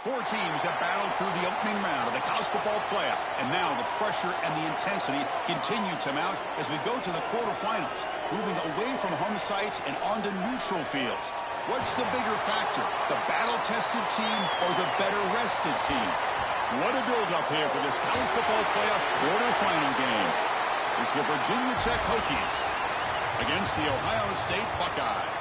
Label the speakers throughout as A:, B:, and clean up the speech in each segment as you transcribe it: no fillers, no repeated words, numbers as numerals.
A: Four teams have battled through the opening round of the college football playoff, and now the pressure and the intensity continue to mount as we go to the quarterfinals, moving away from home sites and onto neutral fields. What's the bigger factor, the battle-tested team or the better-rested team? What a build-up here for this college football playoff quarterfinal game. It's the Virginia Tech Hokies against the Ohio State Buckeyes.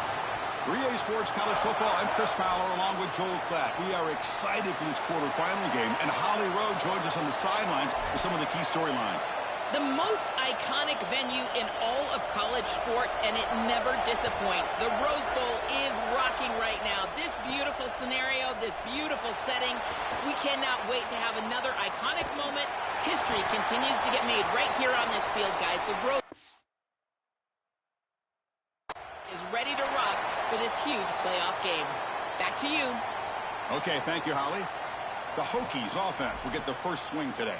A: 3A Sports College Football, I'm Chris Fowler along with Joel Klatt. We are excited for this quarterfinal game, and Holly Rowe joins us on the sidelines for some of the key storylines.
B: The most iconic venue in all of college sports, and it never disappoints. The Rose Bowl is rocking right now. This beautiful scenario, this beautiful setting, we cannot wait to have another iconic moment. History continues to get made right here on this field, guys. The Rose is ready to rock for this huge playoff game. Back to you.
A: Okay, thank you, Holly. The Hokies offense will get the first swing today.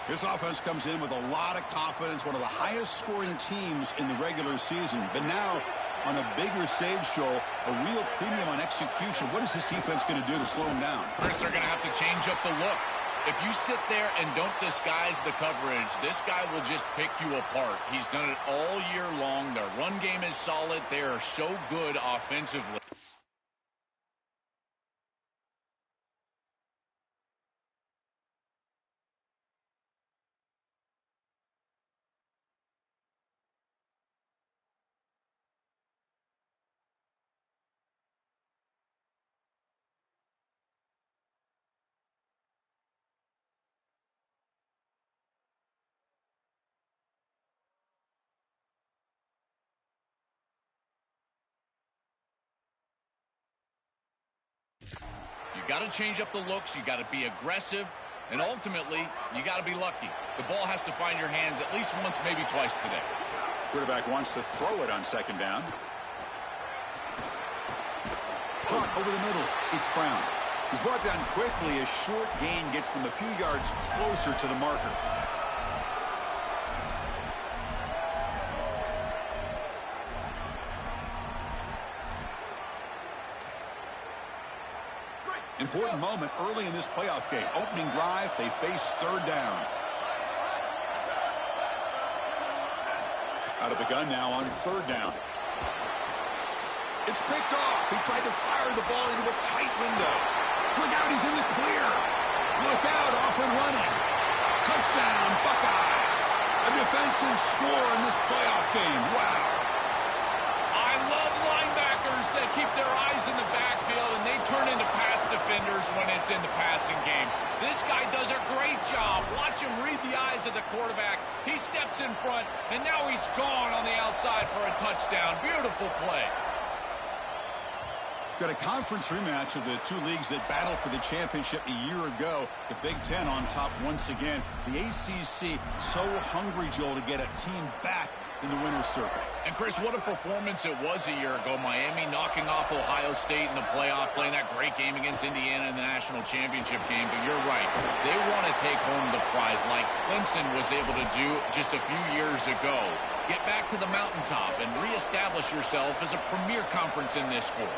A: This offense comes in with a lot of confidence, one of the highest scoring teams in the regular season. But now, on a bigger stage, Joel, a real premium on execution. What is this defense going to do to slow them down?
C: First, they're going to have to change up the look. If you sit there and don't disguise the coverage, this guy will just pick you apart. He's done it all year long. Their run game is solid. They are so good offensively. You got to change up the looks. You got to be aggressive. And ultimately, you got to be lucky. The ball has to find your hands at least once, maybe twice today.
A: Quarterback wants to throw it on second down. Caught over the middle. It's Brown. He's brought down quickly. A short gain gets them a few yards closer to the marker. Important moment early in this playoff game. Opening drive, they face third down. Out of the gun now on third down. It's picked off. He tried to fire the ball into a tight window. Look out, he's in the clear. Look out, off and running. Touchdown, Buckeyes. A defensive score in this playoff game. Wow.
C: I love linebackers that keep their eyes in the backfield and they turn into pass defenders when it's in the passing game. This guy does a great job. Watch him read the eyes of the quarterback. He steps in front, and now he's gone on the outside for a touchdown. Beautiful play.
A: Got a conference rematch of the two leagues that battled for the championship a year ago. The Big Ten on top once again. The ACC so hungry, Joel, to get a team back in the winner's circle.
C: And, Chris, what a performance it was a year ago. Miami knocking off Ohio State in the playoff, playing that great game against Indiana in the national championship game. But you're right. They want to take home the prize like Clemson was able to do just a few years ago. Get back to the mountaintop and reestablish yourself as a premier conference in this sport.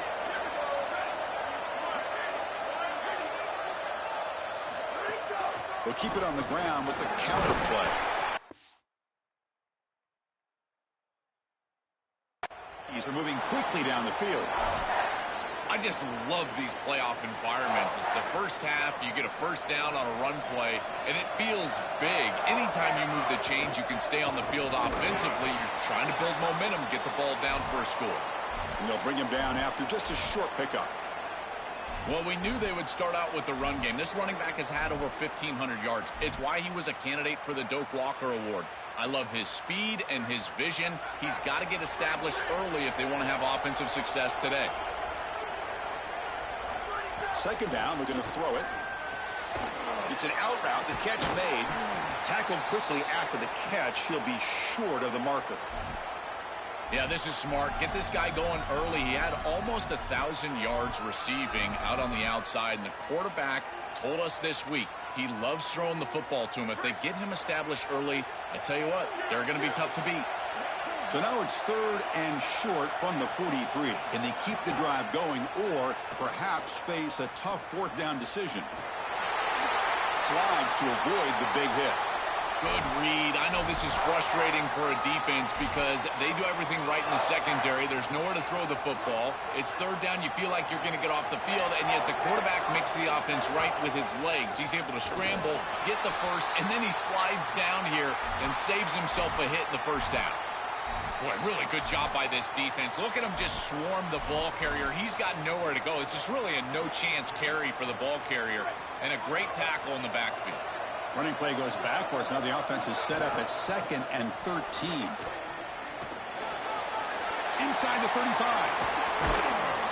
A: They'll keep it on the ground with the counter play. He's moving quickly down the field.
C: I just love these playoff environments. It's the first half. You get a first down on a run play, and it feels big. Anytime you move the chains, you can stay on the field offensively. You're trying to build momentum, get the ball down for a score.
A: And they'll bring him down after just a short pickup.
C: Well, we knew they would start out with the run game. This running back has had over 1,500 yards. It's why he was a candidate for the Doak Walker Award. I love his speed and his vision. He's got to get established early if they want to have offensive success today.
A: Second down, we're going to throw it. It's an out route, the catch made. Tackled quickly after the catch. He'll be short of the marker.
C: Yeah, this is smart. Get this guy going early. He had almost 1,000 yards receiving out on the outside, and the quarterback told us this week he loves throwing the football to him. If they get him established early, I tell you what, they're going to be tough to beat.
A: So now it's 3rd and short from the 43. Can they keep the drive going or perhaps face a tough 4th down decision? Slides to avoid the big hit.
C: Good read. I know this is frustrating for a defense because they do everything right in the secondary. There's nowhere to throw the football. It's 3rd down. You feel like you're going to get off the field, and yet the quarterback makes the offense right with his legs. He's able to scramble, get the first, and then he slides down here and saves himself a hit in the first half. Boy, really good job by this defense. Look at him just swarm the ball carrier. He's got nowhere to go. It's just really a no-chance carry for the ball carrier, and a great tackle in the backfield.
A: Running play goes backwards. Now the offense is set up at 2nd and 13. Inside the 35.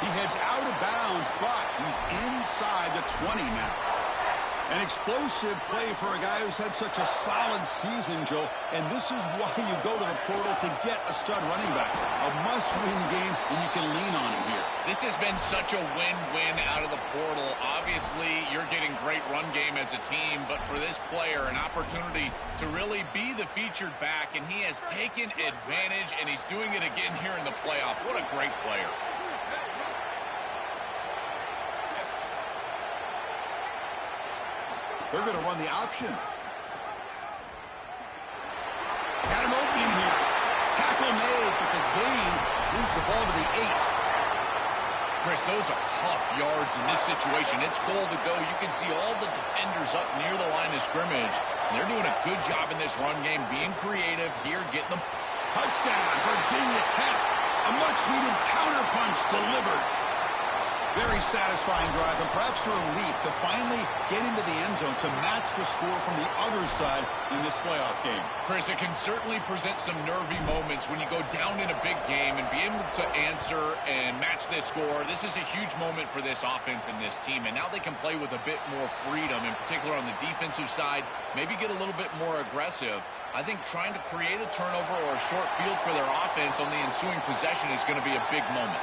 A: He heads out of bounds, but he's inside the 20 now. An explosive play for a guy who's had such a solid season, Joe. And this is why you go to the portal to get a stud running back. A must-win game, and you can lean on him here.
C: This has been such a win-win out of the portal. Obviously, you're getting great run game as a team, but for this player, an opportunity to really be the featured back, and he has taken advantage, and he's doing it again here in the playoff. What a great player.
A: They're going to run the option. Got an opening here. Tackle made, but the gain moves the ball to the 8.
C: Chris, those are tough yards in this situation. It's goal to go. You can see all the defenders up near the line of scrimmage. They're doing a good job in this run game, being creative here, getting them.
A: Touchdown, Virginia Tech. A much-needed counterpunch delivered. Very satisfying drive, and perhaps a relief to finally get into the end zone to match the score from the other side in this playoff game.
C: Chris, it can certainly present some nervy moments when you go down in a big game and be able to answer and match this score. This is a huge moment for this offense and this team, and now they can play with a bit more freedom, in particular on the defensive side, maybe get a little bit more aggressive. I think trying to create a turnover or a short field for their offense on the ensuing possession is going to be a big moment.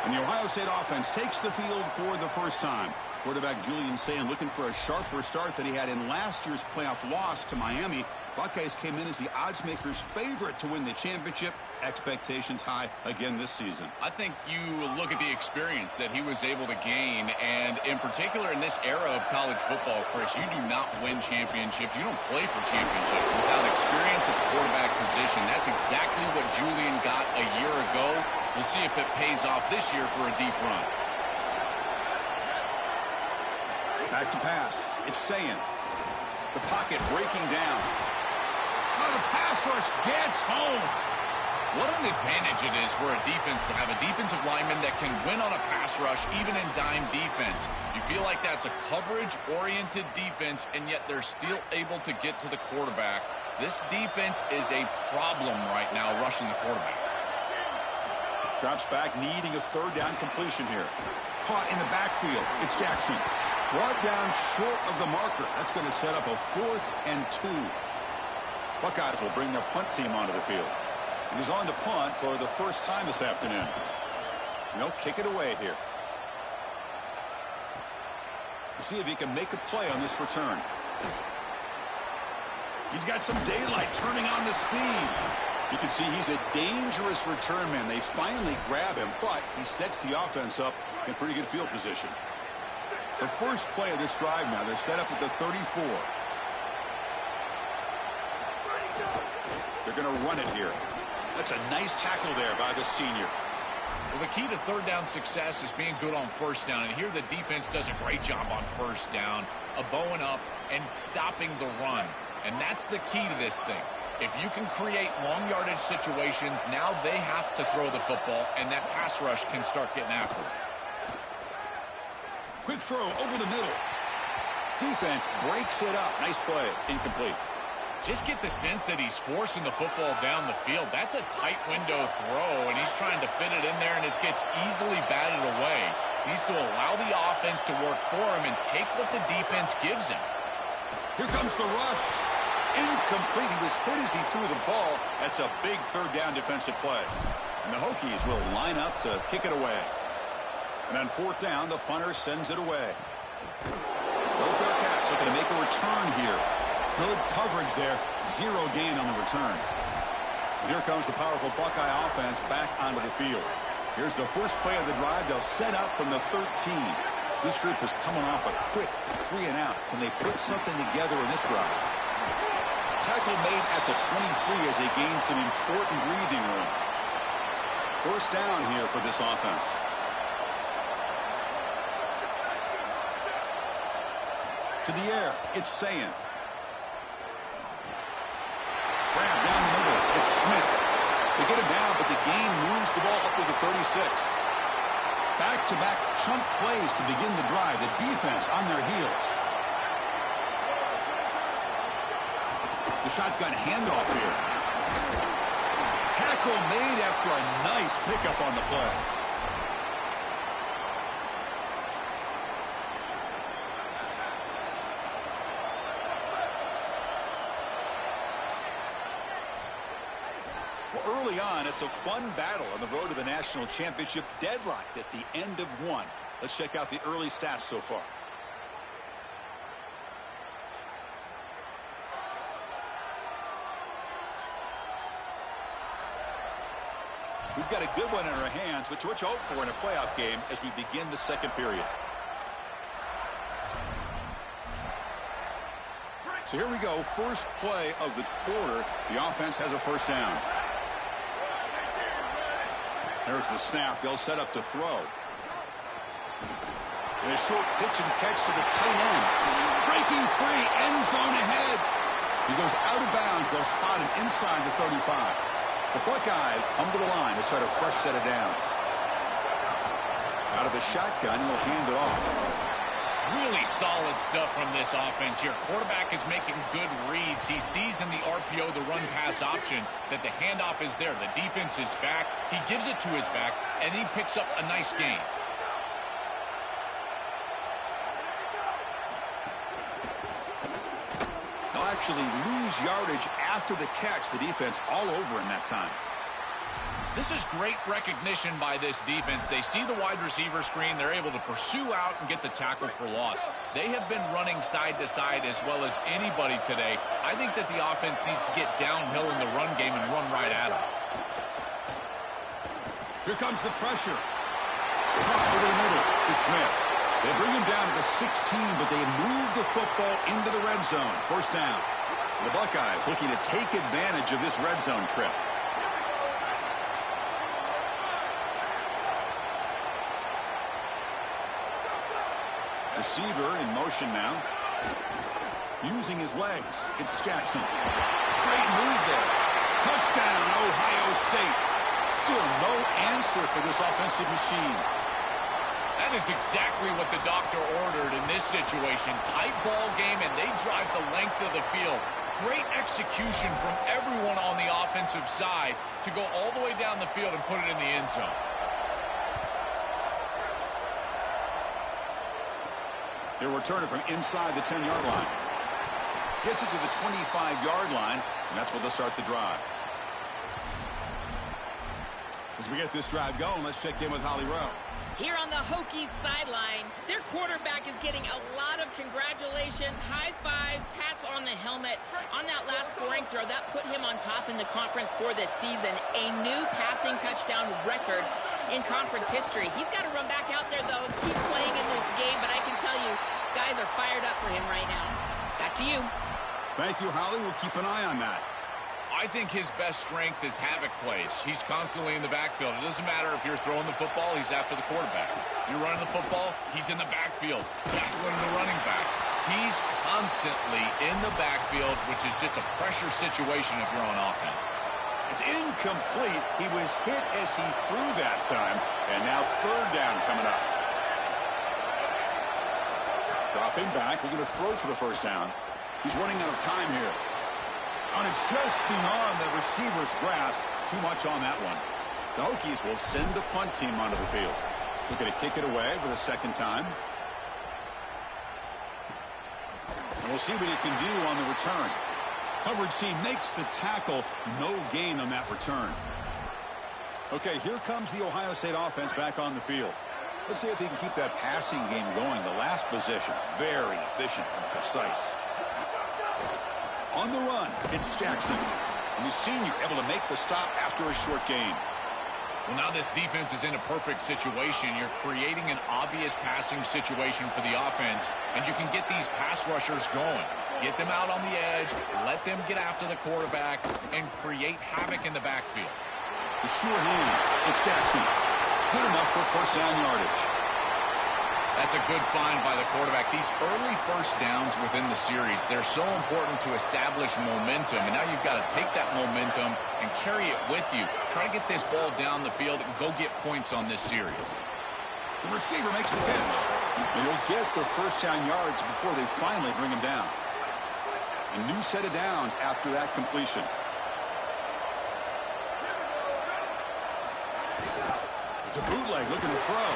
A: And the Ohio State offense takes the field for the first time. Quarterback Julian Sayin looking for a sharper start than he had in last year's playoff loss to Miami. Buckeyes came in as the odds makers' favorite to win the championship. Expectations high again this season.
C: I think you look at the experience that he was able to gain, and in particular in this era of college football, Chris, you do not win championships. You don't play for championships without experience at the quarterback position. That's exactly what Julian got a year ago. We'll see if it pays off this year for a deep run.
A: Back to pass. It's Sayin. The pocket breaking down. Oh, the pass rush gets home.
C: What an advantage it is for a defense to have a defensive lineman that can win on a pass rush, even in dime defense. You feel like that's a coverage-oriented defense, and yet they're still able to get to the quarterback. This defense is a problem right now, rushing the quarterback.
A: Drops back, needing a 3rd down completion here. Caught in the backfield. It's Jackson. Brought down short of the marker. That's going to set up a 4th and 2. Buckeyes will bring their punt team onto the field. And he's on to punt for the first time this afternoon. And they'll kick it away here. We'll see if he can make a play on this return. He's got some daylight, turning on the speed. You can see he's a dangerous return man. They finally grab him, but he sets the offense up in pretty good field position. The first play of this drive now, they're set up at the 34. They're going to run it here. That's a nice tackle there by the senior.
C: Well, the key to 3rd down success is being good on 1st down. And here the defense does a great job on 1st down, bowing up and stopping the run. And that's the key to this thing. If you can create long yardage situations, now they have to throw the football, and that pass rush can start getting after it.
A: Quick throw over the middle. Defense breaks it up. Nice play. Incomplete.
C: Just get the sense that he's forcing the football down the field. That's a tight window throw, and he's trying to fit it in there, and it gets easily batted away. He needs to allow the offense to work for him and take what the defense gives him.
A: Here comes the rush. Incomplete. He was hit as he threw the ball. That's a big 3rd down defensive play. And the Hokies will line up to kick it away. And on 4th down, the punter sends it away. No fair catch. Looking to make a return here. Good coverage there. 0 gain on the return. Here comes the powerful Buckeye offense back onto the field. Here's the first play of the drive. They'll set up from the 13. This group is coming off a quick 3-and-out. Can they put something together in this drive? Tackle made at the 23 as they gain some important breathing room. First down here for this offense. To the air, it's Sayin. Grab down the middle, it's Smith. They get him down, but the gain moves the ball up to the 36. Back-to-back chunk plays to begin the drive. The defense on their heels. The shotgun handoff here. Tackle made after a nice pickup on the play. Well, early on, it's a fun battle on the road to the national championship, deadlocked at the end of one. Let's check out the early stats so far. We've got a good one in our hands, which what you hope for in a playoff game as we begin the second period. So here we go, first play of the quarter. The offense has a first down. There's the snap. They'll set up to throw. And a short pitch and catch to the tight end. Breaking free, end zone ahead. He goes out of bounds. They'll spot him inside the 35. The Buckeyes come to the line to start a fresh set of downs. Out of the shotgun, he'll hand it off.
C: Really solid stuff from this offense here. Quarterback is making good reads. He sees in the RPO the run-pass option that the handoff is there. The defense is back. He gives it to his back, and he picks up a nice gain.
A: They'll actually lose yardage after the catch. The defense all over in that time.
C: This is great recognition by this defense. They see the wide receiver screen. They're able to pursue out and get the tackle for loss. They have been running side to side as well as anybody today. I think that the offense needs to get downhill in the run game and run right at them.
A: Here comes the pressure. Over the middle, it's Smith. They bring him down to the 16, but they move the football into the red zone. First down. The Buckeyes looking to take advantage of this red zone trip. Receiver in motion now. Using his legs. It's Jackson. Great move there. Touchdown, Ohio State. Still no answer for this offensive machine.
C: That is exactly what the doctor ordered in this situation. Tight ball game, and they drive the length of the field. Great execution from everyone on the offensive side to go all the way down the field and put it in the end zone.
A: They'll return it from inside the 10-yard line. Gets it to the 25-yard line, and that's where they'll start the drive. As we get this drive going, let's check in with Holly Rowe.
B: Here on the Hokies sideline, their quarterback is getting a lot of congratulations, high fives, pats on the helmet. On that last scoring throw, that put him on top in the conference for this season. A new passing touchdown record in conference history. He's got to run back out there, though, keep playing in this game, but I can tell you, guys are fired up for him right now. Back to you.
A: Thank you, Holly. We'll keep an eye on that.
C: I think his best strength is havoc plays. He's constantly in the backfield. It doesn't matter if you're throwing the football, he's after the quarterback. You're running the football, he's in the backfield, tackling the running back. He's constantly in the backfield, which is just a pressure situation if you're on offense.
A: It's incomplete. He was hit as he threw that time, and now third down coming up. Dropping back, we're going to throw for the first down. He's running out of time here. And it's just beyond the receiver's grasp. Too much on that one. The Hokies will send the punt team onto the field. Looking to kick it away for the second time. And we'll see what he can do on the return. Coverage C makes the tackle. No gain on that return. Okay, here comes the Ohio State offense back on the field. Let's see if they can keep that passing game going. The last possession, very efficient and precise. On the run, it's Jackson. And the senior able to make the stop after a short gain.
C: Well, now this defense is in a perfect situation. You're creating an obvious passing situation for the offense, and you can get these pass rushers going. Get them out on the edge, let them get after the quarterback, and create havoc in the backfield.
A: The sure hands. It's Jackson. Good enough for first down yardage.
C: That's a good find by the quarterback. These early first downs within the series, they're so important to establish momentum. And now you've got to take that momentum and carry it with you. Try to get this ball down the field and go get points on this series.
A: The receiver makes the catch. They'll get their first down yards before they finally bring him down. A new set of downs after that completion. It's a bootleg looking to throw.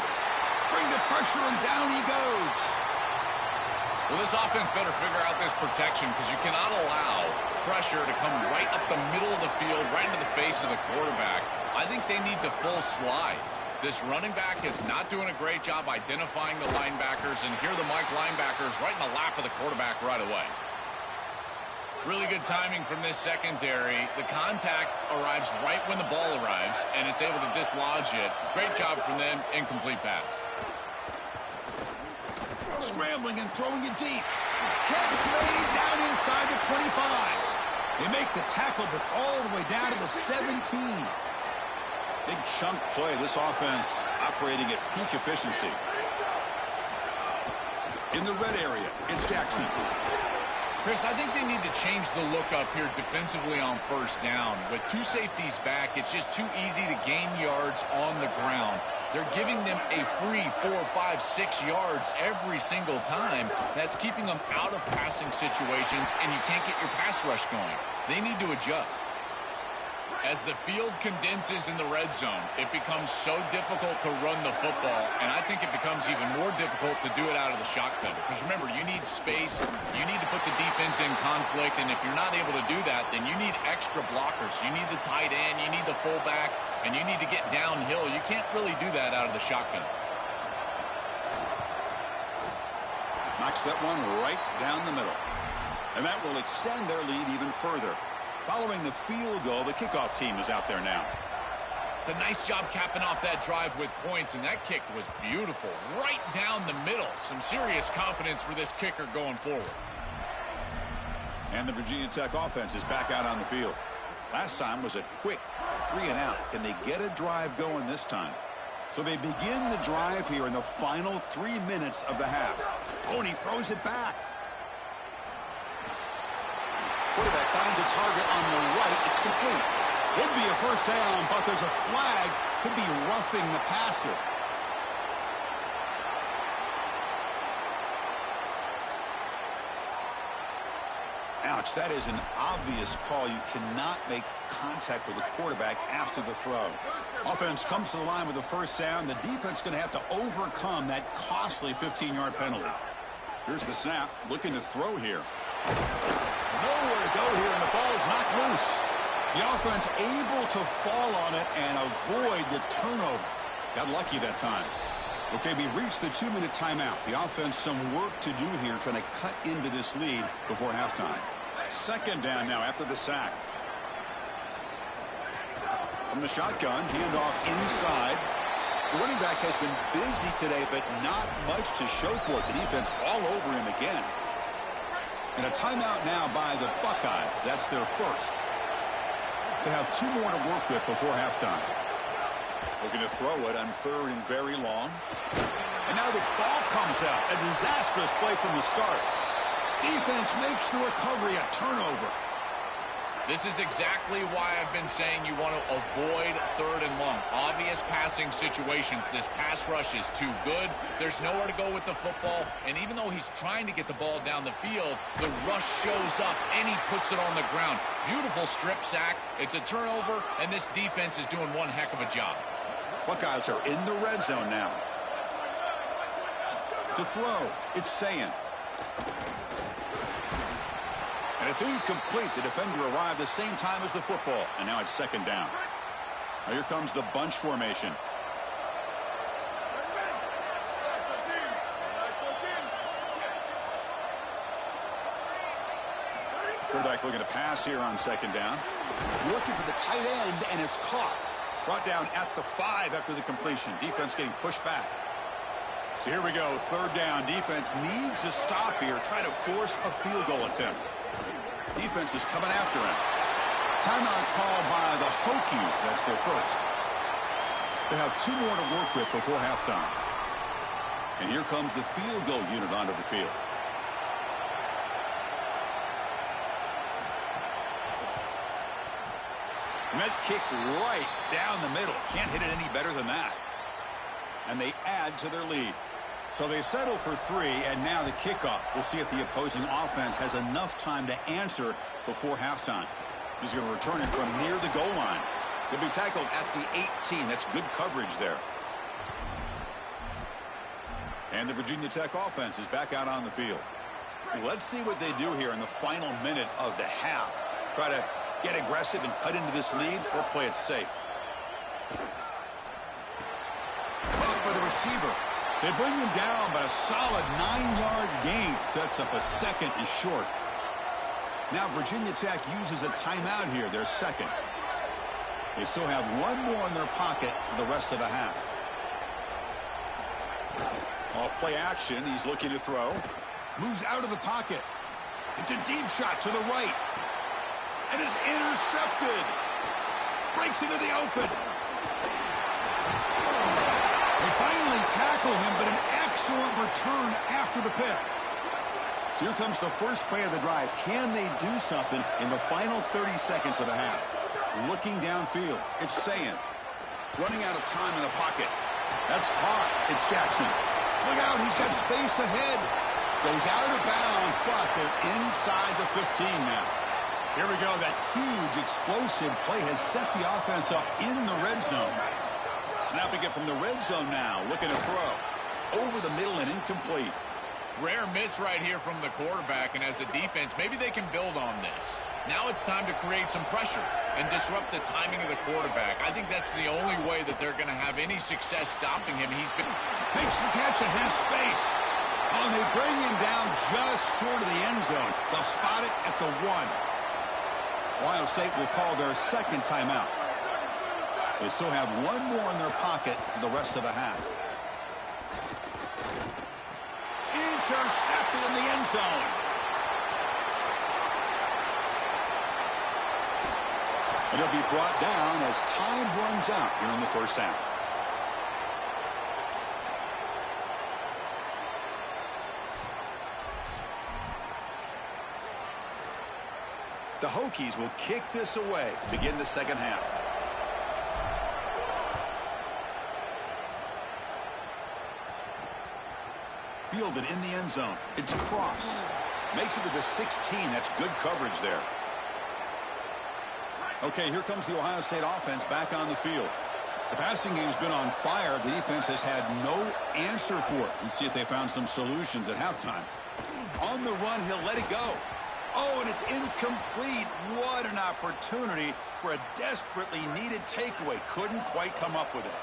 A: Bring the pressure, and down he goes.
C: Well, this offense better figure out this protection because you cannot allow pressure to come right up the middle of the field, right into the face of the quarterback. I think they need to full slide. This running back is not doing a great job identifying the linebackers, and here are the Mike linebackers right in the lap of the quarterback right away. Really good timing from this secondary. The contact arrives right when the ball arrives, and it's able to dislodge it. Great job from them. Incomplete pass.
A: Scrambling and throwing it deep. Catch made down inside the 25. They make the tackle, but all the way down to the 17. Big chunk play. This offense operating at peak efficiency. In the red area, it's Jackson.
C: Chris, I think they need to change the look up here defensively on first down. With two safeties back, it's just too easy to gain yards on the ground. They're giving them a free 4, 5, 6 yards every single time. That's keeping them out of passing situations, and you can't get your pass rush going. They need to adjust. As the field condenses in the red zone, it becomes so difficult to run the football, and I think it becomes even more difficult to do it out of the shotgun. Because remember, you need space, you need to put the defense in conflict, and if you're not able to do that, then you need extra blockers. You need the tight end, you need the fullback, and you need to get downhill. You can't really do that out of the shotgun.
A: Knocks that one right down the middle. And that will extend their lead even further. Following the field goal, the kickoff team is out there now.
C: It's a nice job capping off that drive with points, and that kick was beautiful. Right down the middle. Some serious confidence for this kicker going forward.
A: And the Virginia Tech offense is back out on the field. Last time was a quick 3 and out. Can they get a drive going this time? So they begin the drive here in the final 3 minutes of the half. Oh, and he throws it back. Quarterback finds a target on the right. It's complete. Would be a first down, but there's a flag. Could be roughing the passer. Ouch, that is an obvious call. You cannot make contact with the quarterback after the throw. Offense comes to the line with a first down. The defense going to have to overcome that costly 15-yard penalty. Here's the snap. Looking to throw here. Nowhere to go here, and the ball is knocked loose. The offense able to fall on it and avoid the turnover. Got lucky that time. Okay, we reached the 2-minute timeout. The offense some work to do here trying to cut into this lead before halftime. Second down now after the sack. From the shotgun, handoff inside. The running back has been busy today, but not much to show for it. The defense all over him again. And a timeout now by the Buckeyes. That's their first. They have 2 more to work with before halftime. Looking to throw it on 3rd and very long. And now the ball comes out. A disastrous play from the start. Defense makes the recovery a turnover.
C: This is exactly why I've been saying you want to avoid 3rd and long. Obvious passing situations. This pass rush is too good. There's nowhere to go with the football. And even though he's trying to get the ball down the field, the rush shows up and he puts it on the ground. Beautiful strip sack. It's a turnover, and this defense is doing one heck of a job.
A: Buckeyes are in the red zone now. To throw, it's Sayin. And it's incomplete. The defender arrived the same time as the football. And now it's 2nd down. Now here comes the bunch formation. Quarterback quarterback looking to pass here on second down. Looking for the tight end, and it's caught. Brought down at the 5 after the completion. Defense getting pushed back. So here we go, third down. Defense needs a stop here. Try to force a field goal attempt. Defense is coming after him. Timeout call by the Hokies. That's their first. They have 2 more to work with before halftime. And here comes the field goal unit onto the field. And that kick right down the middle. Can't hit it any better than that. And they add to their lead. So they settle for 3, and now the kickoff. We'll see if the opposing offense has enough time to answer before halftime. He's going to return it from near the goal line. He'll be tackled at the 18. That's good coverage there. And the Virginia Tech offense is back out on the field. Let's see what they do here in the final minute of the half. Try to get aggressive and cut into this lead, or play it safe. Caught by the receiver. They bring him down, but a solid 9-yard gain sets up a second and short. Now Virginia Tech uses a timeout here, their second. They still have 1 more in their pocket for the rest of the half. Off play action, he's looking to throw. Moves out of the pocket. It's a deep shot to the right. And is intercepted. Breaks into the open. They finally tackle him, but an excellent return after the pick. So here comes the first play of the drive. Can they do something in the final 30 seconds of the half? Looking downfield. It's Sayin. Running out of time in the pocket. That's caught. It's Jackson. Look out. He's got space ahead. Goes out of bounds, but they're inside the 15 now. Here we go. That huge explosive play has set the offense up in the red zone. Snapping it from the red zone now. Looking to throw. Over the middle and incomplete.
C: Rare miss right here from the quarterback, and as a defense, maybe they can build on this. Now it's time to create some pressure and disrupt the timing of the quarterback. I think that's the only way that they're going to have any success stopping him. He's been...
A: Makes the catch in his space. Oh, and they bring him down just short of the end zone. They'll spot it at the 1. Ohio State will call their second timeout. They still have 1 more in their pocket for the rest of the half. Intercepted in the end zone. And it'll be brought down as time runs out here in the first half. The Hokies will kick this away to begin the second half. Fielded in the end zone. It's Cross. Makes it to the 16. That's good coverage there. Okay, here comes the Ohio State offense back on the field. The passing game's been on fire. The defense has had no answer for it. Let's see if they found some solutions at halftime. On the run, he'll let it go. Oh, and it's incomplete. What an opportunity for a desperately needed takeaway. Couldn't quite come up with it.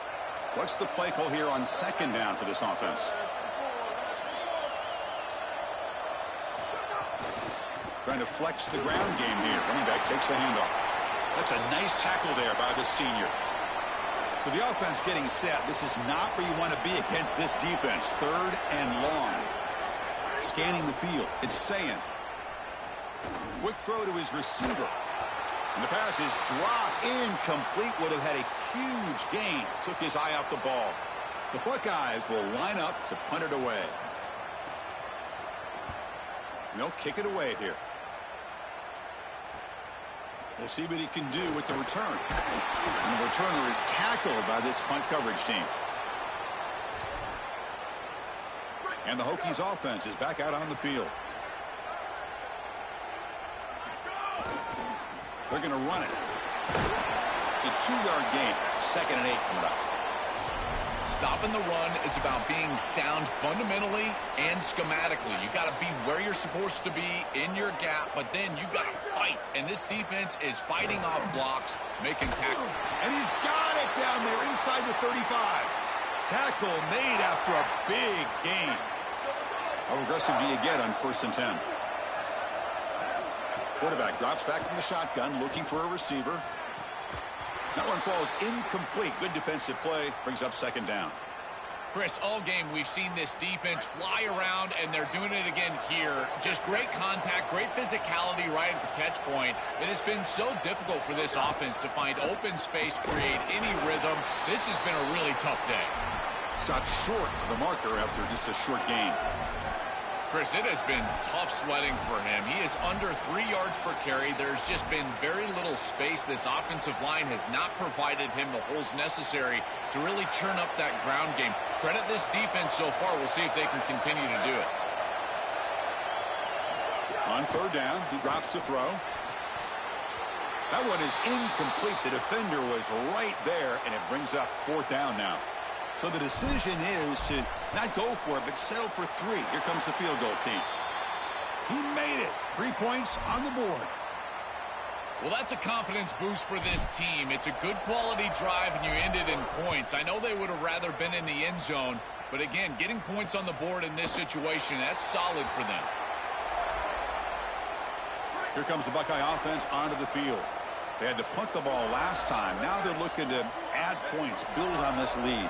A: What's the play call here on second down for this offense? Trying to flex the ground game here. Running back takes the handoff. That's a nice tackle there by the senior. So the offense getting set. This is not where you want to be against this defense. 3rd and long. Scanning the field. It's Sayin. Quick throw to his receiver. And the pass is dropped. Incomplete. Would have had a huge gain. Took his eye off the ball. The Buckeyes will line up to punt it away. And they'll kick it away here. We'll see what he can do with the return. And the returner is tackled by this punt coverage team. And the Hokies offense is back out on the field. They're going to run it. It's a 2-yard gain. 2nd and 8 coming up.
C: Stopping the run is about being sound fundamentally and schematically. You got to be where you're supposed to be in your gap, but then you got to fight. And this defense is fighting off blocks, making tackles.
A: And he's got it down there inside the 35. Tackle made after a big gain. How aggressive do you get on 1st and 10? Quarterback drops back from the shotgun, looking for a receiver. That one falls incomplete. Good defensive play. Brings up second down.
C: Chris, all game we've seen this defense fly around, and they're doing it again here. Just great contact, great physicality right at the catch point. It has been so difficult for this offense to find open space, create any rhythm. This has been a really tough day.
A: Stopped short of the marker after just a short gain.
C: Chris, it has been tough sledding for him. He is under 3 yards per carry. There's just been very little space. This offensive line has not provided him the holes necessary to really churn up that ground game. Credit this defense so far. We'll see if they can continue to do it.
A: On third down, he drops to throw. That one is incomplete. The defender was right there, and it brings up fourth down now. So the decision is to not go for it, but settle for 3. Here comes the field goal team. He made it. 3 points on the board.
C: Well, that's a confidence boost for this team. It's a good quality drive, and you ended in points. I know they would have rather been in the end zone, but again, getting points on the board in this situation, that's solid for them.
A: Here comes the Buckeye offense onto the field. They had to punt the ball last time. Now they're looking to add points, build on this lead.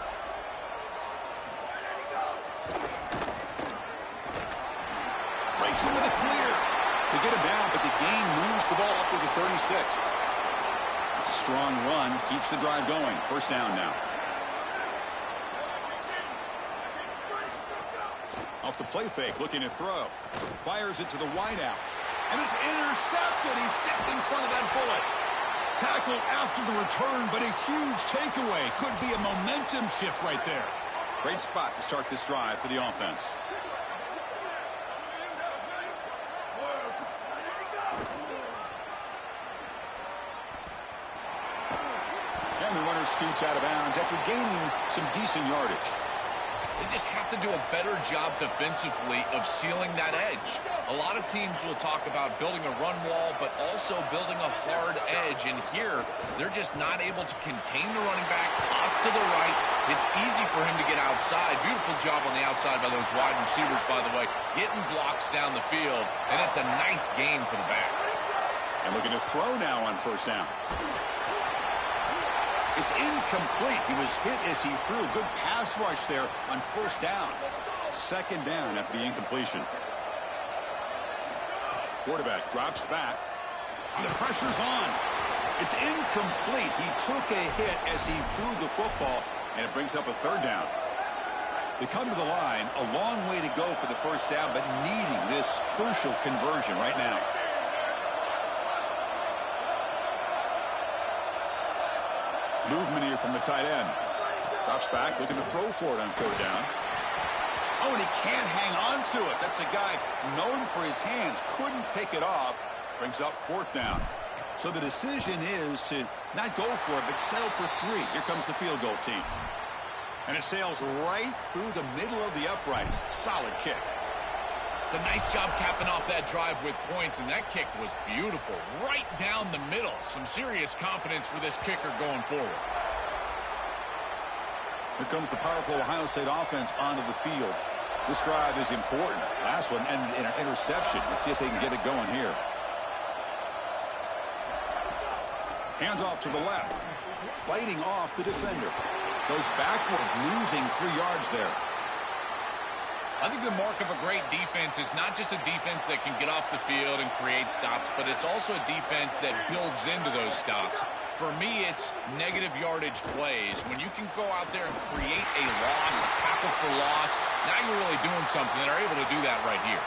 A: Breaks into the clear. They get him down, but the gain moves the ball up to the 36. It's a strong run. Keeps the drive going. First down now. Off the play fake, looking to throw. Fires it to the wideout. And it's intercepted. He stepped in front of that bullet. Tackled after the return, but a huge takeaway. Could be a momentum shift right there. Great spot to start this drive for the offense. And the runner scoots out of bounds after gaining some decent yardage.
C: They just have to do a better job defensively of sealing that edge. A lot of teams will talk about building a run wall, but also building a hard edge. And here, they're just not able to contain the running back, toss to the right. It's easy for him to get outside. Beautiful job on the outside by those wide receivers, by the way, getting blocks down the field. And it's a nice gain for the back.
A: And looking to throw now on first down. It's incomplete. He was hit as he threw. Good pass rush there on first down. Second down after the incompletion. Quarterback drops back. The pressure's on. It's incomplete. He took a hit as he threw the football, and it brings up a third down. They come to the line. A long way to go for the first down, but needing this crucial conversion right now. Movement here from the tight end. Drops back, looking to throw for it on third down. Oh, and he can't hang on to it. That's a guy known for his hands. Couldn't pick it off. Brings up fourth down. So the decision is to not go for it, but settle for 3. Here comes the field goal team. And it sails right through the middle of the uprights. Solid kick.
C: It's a nice job capping off that drive with points, and that kick was beautiful. Right down the middle. Some serious confidence for this kicker going forward.
A: Here comes the powerful Ohio State offense onto the field. This drive is important. Last one, and an interception. Let's see if they can get it going here. Handoff to the left. Fighting off the defender. Goes backwards, losing 3 yards there.
C: I think the mark of a great defense is not just a defense that can get off the field and create stops, but it's also a defense that builds into those stops. For me, it's negative yardage plays. When you can go out there and create a loss, a tackle for loss, now you're really doing something. They're able to do that right here.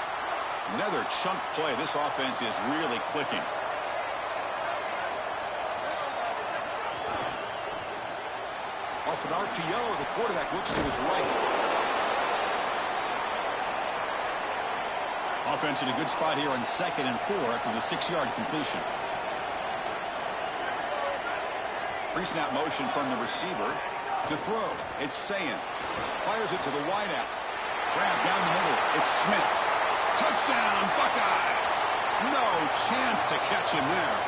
A: Another chunk play. This offense is really clicking. Off an RPO, the quarterback looks to his right. Offense in a good spot here on 2nd and 4 after the 6-yard completion. Pre-snap motion from the receiver to throw. It's Sayin. Fires it to the wideout. Grab down the middle. It's Smith. Touchdown, Buckeyes. No chance to catch him there.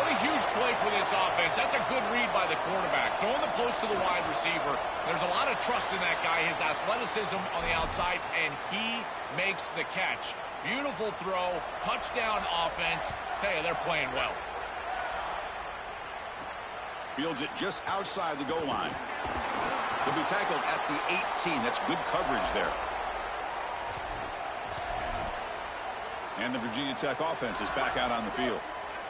C: What a huge play for this offense. That's a good read by the quarterback. Throwing the post to the wide receiver. There's a lot of trust in that guy, his athleticism on the outside, and he makes the catch. Beautiful throw, touchdown offense. Tell you, they're playing well.
A: Fields it just outside the goal line. He'll be tackled at the 18. That's good coverage there. And the Virginia Tech offense is back out on the field.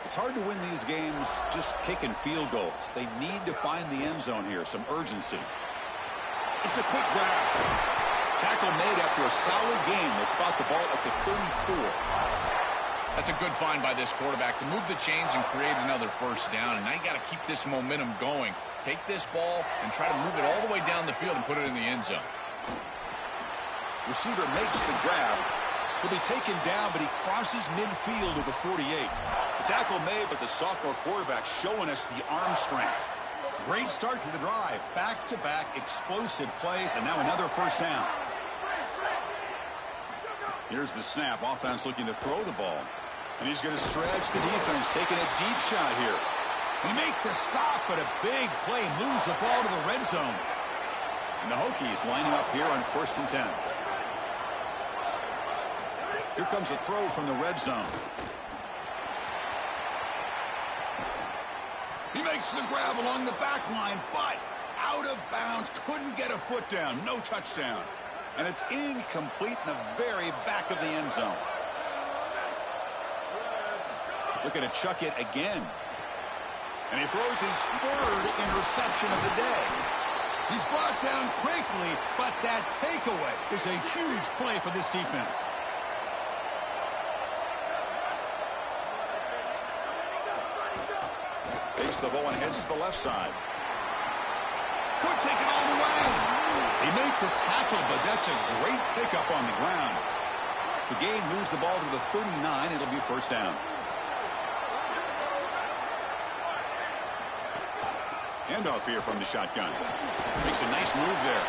A: It's hard to win these games just kicking field goals. They need to find the end zone here, some urgency. It's a quick grab. Tackle made after a solid game. They'll spot the ball at the 34.
C: That's a good find by this quarterback to move the chains and create another first down. And now you got to keep this momentum going. Take this ball and try to move it all the way down the field and put it in the end zone.
A: Receiver makes the grab. He'll be taken down, but he crosses midfield to the 48. The tackle made, but the sophomore quarterback showing us the arm strength. Great start to the drive. Back-to-back explosive plays, and now another first down. Here's the snap. Offense looking to throw the ball. And he's going to stretch the defense, taking a deep shot here. We make the stop, but a big play moves the ball to the red zone. And the Hokies lining up here on 1st and 10. Here comes a throw from the red zone. He makes the grab along the back line, but out of bounds. Couldn't get a foot down. No touchdown. And it's incomplete in the very back of the end zone. Looking to chuck it again. And he throws his third interception of the day. He's brought down quickly, but that takeaway is a huge play for this defense. Takes the ball and heads to the left side. Could take it all the way. He made the tackle, but that's a great pickup on the ground. The gain moves the ball to the 39. It'll be first down. Handoff here from the shotgun. Makes a nice move there.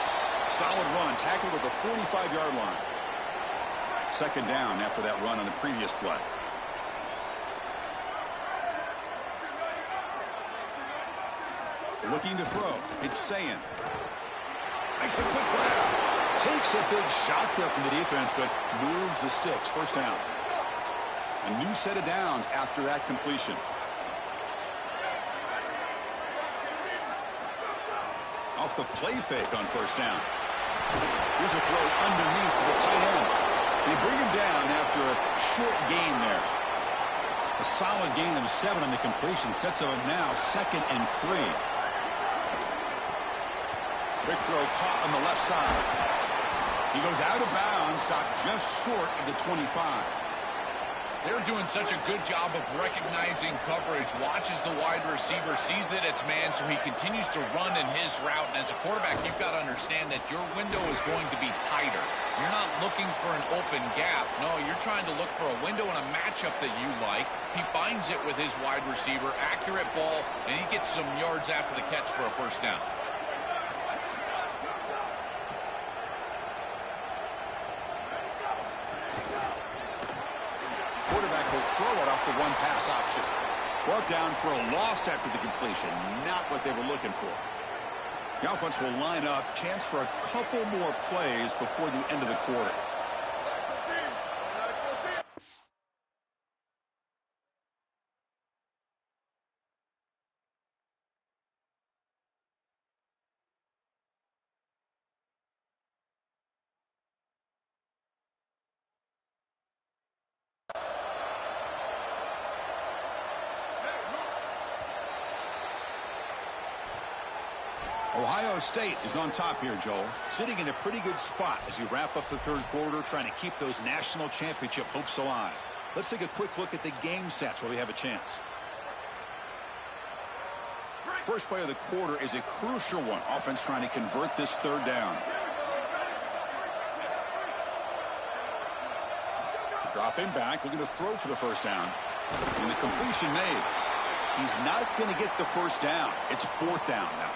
A: Solid run. Tackled at the 45-yard line. Second down after that run on the previous play. Looking to throw. It's Sayin. Makes a quick grab. Takes a big shot there from the defense, but moves the sticks. First down. A new set of downs after that completion. Off the play fake on first down. Here's a throw underneath to the tight end. They bring him down after a short gain there. A solid gain of 7 on the completion sets him up now 2nd and 3. Big throw caught on the left side. He goes out of bounds, stopped just short of the 25.
C: They're doing such a good job of recognizing coverage. Watches the wide receiver, sees that it's man, so he continues to run in his route. And as a quarterback, you've got to understand that your window is going to be tighter. You're not looking for an open gap. No, you're trying to look for a window and a matchup that you like. He finds it with his wide receiver, accurate ball, and he gets some yards after the catch for a first down.
A: Quarterback will throw it off the one-pass option. Brought down for a loss after the completion. Not what they were looking for. The offense will line up. Chance for a couple more plays before the end of the quarter. Ohio State is on top here, Joel. Sitting in a pretty good spot as you wrap up the third quarter, trying to keep those national championship hopes alive. Let's take a quick look at the game sets while we have a chance. First play of the quarter is a crucial one. Offense trying to convert this third down. Dropping back, looking to throw for the first down. And the completion made. He's not going to get the first down. It's 4th down now.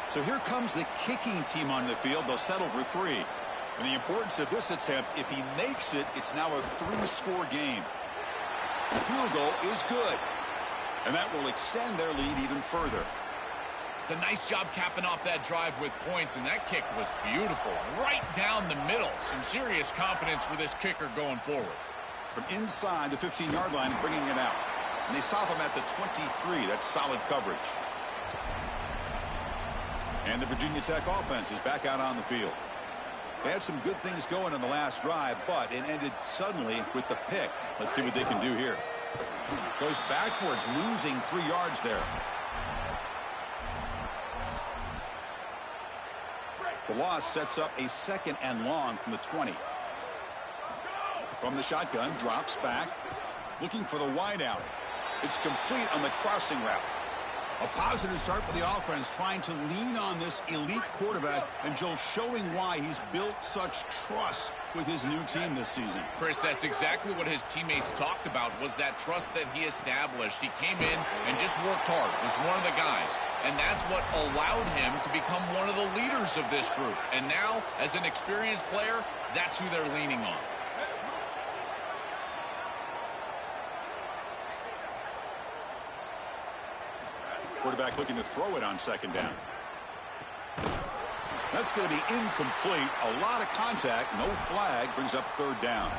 A: So here comes the kicking team on the field. They'll settle for 3. And the importance of this attempt, if he makes it, it's now a 3-score game. The field goal is good. And that will extend their lead even further.
C: It's a nice job capping off that drive with points, and that kick was beautiful. Right down the middle. Some serious confidence for this kicker going forward.
A: From inside the 15-yard line and bringing it out. And they stop him at the 23. That's solid coverage. And the Virginia Tech offense is back out on the field. They had some good things going on the last drive, but it ended suddenly with the pick. Let's see what they can do here. Goes backwards, losing 3 yards there. The loss sets up a 2nd and long from the 20. From the shotgun, drops back, looking for the wideout. It's complete on the crossing route. A positive start for the offense, trying to lean on this elite quarterback, and Joe showing why he's built such trust with his new team this season.
C: Chris, that's exactly what his teammates talked about, was that trust that he established. He came in and just worked hard, was one of the guys. And that's what allowed him to become one of the leaders of this group. And now, as an experienced player, that's who they're leaning on.
A: Quarterback looking to throw it on 2nd down. That's going to be incomplete. A lot of contact. No flag. Brings up 3rd down.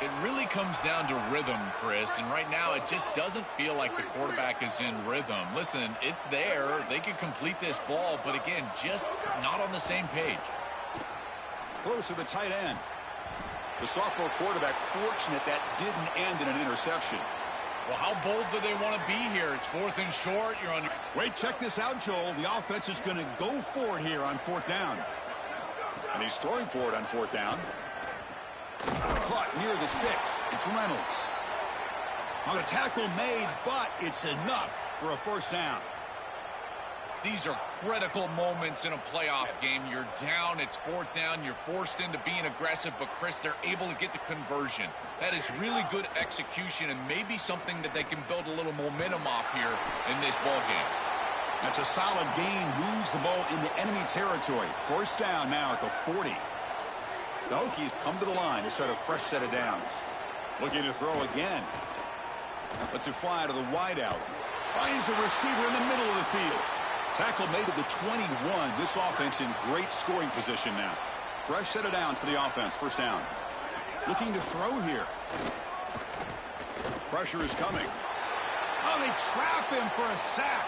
C: It really comes down to rhythm, Chris, and right now it just doesn't feel like the quarterback is in rhythm. Listen, it's there. They can complete this ball, but again, just not on the same page.
A: Throws to the tight end. The sophomore quarterback fortunate that didn't end in an interception.
C: Well, how bold do they want to be here? It's 4th and short. You're on your...
A: Wait, check this out, Joel. The offense is going to go for it here on 4th down. And he's throwing for it on 4th down. Caught near the sticks. It's Reynolds. Now the tackle made, but it's enough for a 1st down.
C: These are critical moments in a playoff game. You're down, it's 4th down, you're forced into being aggressive, but Chris, they're able to get the conversion. That is really good execution and maybe something that they can build a little momentum off here in this ball game.
A: That's a solid gain. Moves the ball into enemy territory. 1st down now at the 40. The Hokies come to the line to start a fresh set of downs. Looking to throw again. Lets it fly to the wideout. Finds a receiver in the middle of the field. Tackle made at the 21. This offense in great scoring position now. Fresh set of downs for the offense. 1st down. Looking to throw here. Pressure is coming. Oh, they trap him for a sack.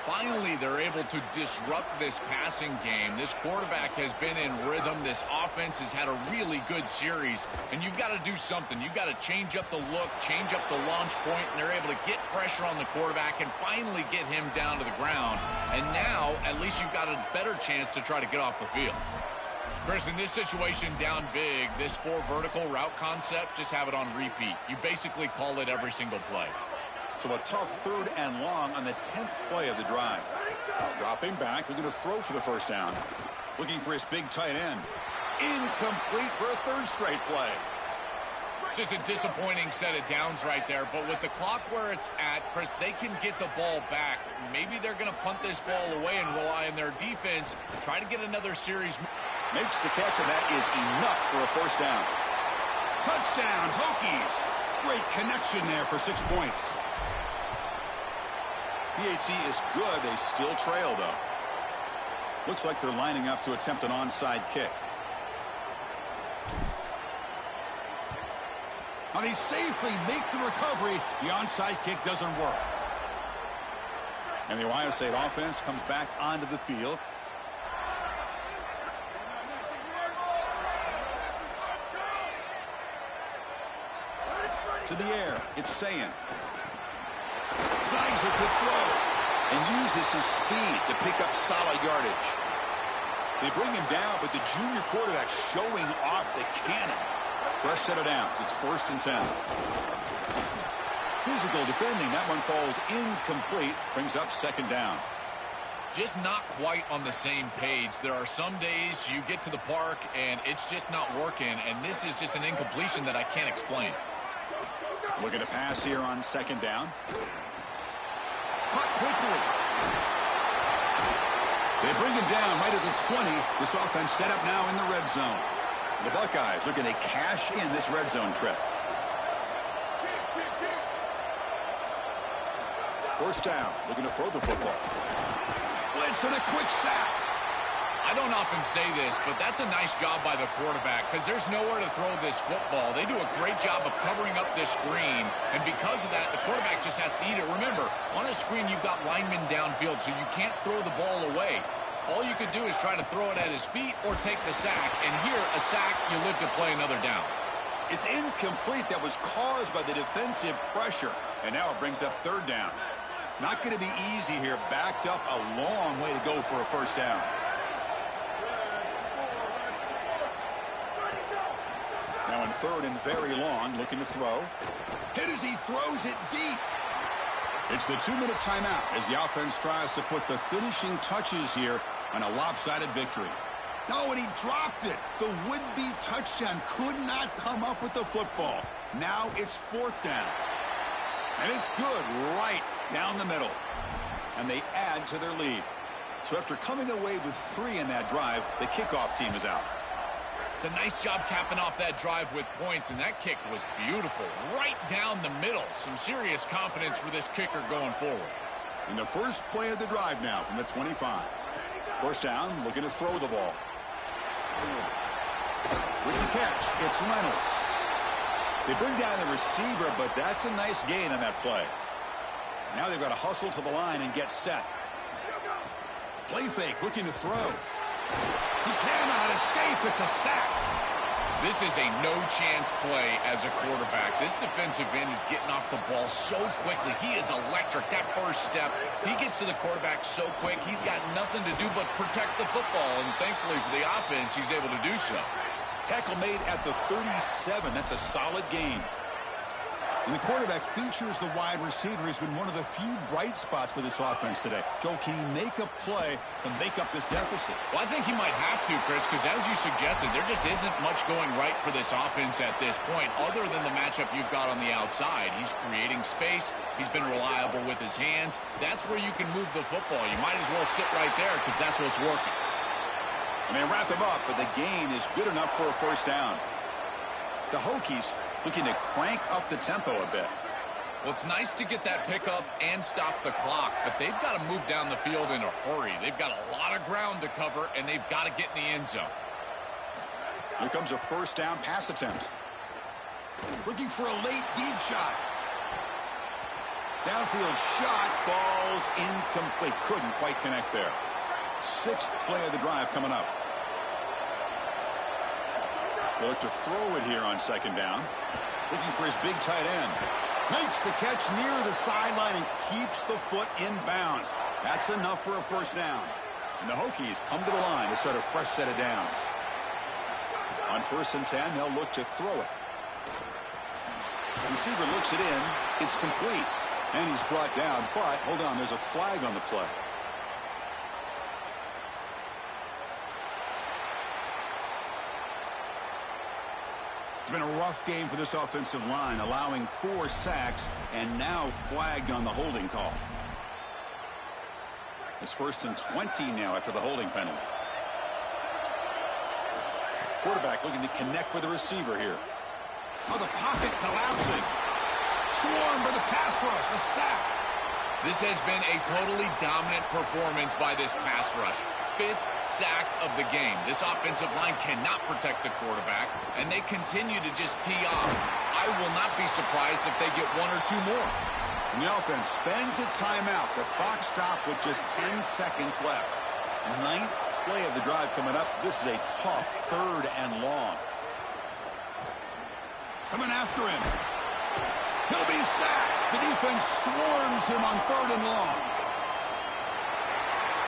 C: Finally, they're able to disrupt this passing game. This quarterback has been in rhythm. This offense has had a really good series. And you've got to do something. You've got to change up the look, change up the launch point, and they're able to get pressure on the quarterback and finally get him down to the ground. And now, at least you've got a better chance to try to get off the field. Chris, in this situation down big, this 4 vertical route concept, just have it on repeat. You basically call it every single play.
A: So a tough 3rd and long on the 10th play of the drive. Dropping back, looking to throw for the 1st down. Looking for his big tight end. Incomplete for a 3rd straight play.
C: Just a disappointing set of downs right there, but with the clock where it's at, Chris, they can get the ball back. Maybe they're going to punt this ball away and rely on their defense. Try to get another series.
A: Makes the catch, and that is enough for a 1st down. Touchdown, Hokies. Great connection there for 6 points. PAT is good. They still trail, though. Looks like they're lining up to attempt an onside kick. Now they safely make the recovery. The onside kick doesn't work. And the Ohio State offense comes back onto the field. To the air. It's Sayin. Slides with the throw and uses his speed to pick up solid yardage. They bring him down, but the junior quarterback showing off the cannon. Fresh set of downs. It's 1st and 10. Physical defending. That one falls incomplete. Brings up 2nd down.
C: Just not quite on the same page. There are some days you get to the park and it's just not working, and this is just an incompletion that I can't explain.
A: Looking to pass here on 2nd down. Caught quickly. They bring him down right at the 20. This offense set up now in the red zone. The Buckeyes looking to cash in this red zone trip. 1st down. Looking to throw the football. blitz and a quick sack.
C: I don't often say this, but that's a nice job by the quarterback because there's nowhere to throw this football. They do a great job of covering up this screen, and because of that, the quarterback just has to eat it. Remember, on a screen, you've got linemen downfield, so you can't throw the ball away. All you could do is try to throw it at his feet or take the sack, and here, a sack, you live to play another down.
A: It's incomplete. That was caused by the defensive pressure, and now it brings up third down. Not going to be easy here. Backed up a long way to go for a first down. Now in third and very long, looking to throw. Hit as he throws it deep. It's the 2-minute timeout as the offense tries to put the finishing touches here on a lopsided victory. No, and he dropped it. The would-be touchdown could not come up with the football. Now it's fourth down. And it's good right down the middle. And they add to their lead. So after coming away with 3 in that drive, the kickoff team is out.
C: It's a nice job capping off that drive with points, and that kick was beautiful. Right down the middle. Some serious confidence for this kicker going forward.
A: In the first play of the drive now from the 25. First down, looking to throw the ball. With the catch, it's Reynolds. They bring down the receiver, but that's a nice gain on that play. Now they've got to hustle to the line and get set. Play fake, looking to throw. He cannot escape. It's a sack.
C: This is a no-chance play as a quarterback. This defensive end is getting off the ball so quickly. He is electric. That first step, he gets to the quarterback so quick, he's got nothing to do but protect the football, and thankfully for the offense, he's able to do so.
A: Tackle made at the 37. That's a solid gain. And the quarterback features the wide receiver. He's been one of the few bright spots for this offense today. Joe, can he make a play to make up this deficit?
C: Well, I think he might have to, Chris, because as you suggested, there just isn't much going right for this offense at this point, other than the matchup you've got on the outside. He's creating space. He's been reliable with his hands. That's where you can move the football. You might as well sit right there because that's what's working.
A: And they wrap him up, but the gain is good enough for a first down. The Hokies looking to crank up the tempo a bit.
C: Well, it's nice to get that pickup and stop the clock, but they've got to move down the field in a hurry. They've got a lot of ground to cover, and they've got to get in the end zone.
A: Here comes a first down pass attempt. Looking for a late deep shot. Downfield shot falls incomplete. Couldn't quite connect there. 6th play of the drive coming up. They look to throw it here on second down. Looking for his big tight end. Makes the catch near the sideline and keeps the foot in bounds. That's enough for a first down. And the Hokies come to the line to start a fresh set of downs. On 1st and 10, they'll look to throw it. The receiver looks it in. It's complete. And he's brought down, but hold on, there's a flag on the play. It's been a rough game for this offensive line, allowing 4 sacks and now flagged on the holding call. It's 1st and 20 now after the holding penalty. Quarterback looking to connect with the receiver here. Oh, the pocket collapsing. Swarmed by the pass rush, a sack.
C: This has been a totally dominant performance by this pass rush. 5th sack of the game. This offensive line cannot protect the quarterback, and they continue to just tee off. I will not be surprised if they get 1 or 2 more.
A: And the offense spends a timeout. The clock stopped with just 10 seconds left. 9th play of the drive coming up. This is a tough 3rd and long. Coming after him. He'll be sacked. The defense swarms him on 3rd and long.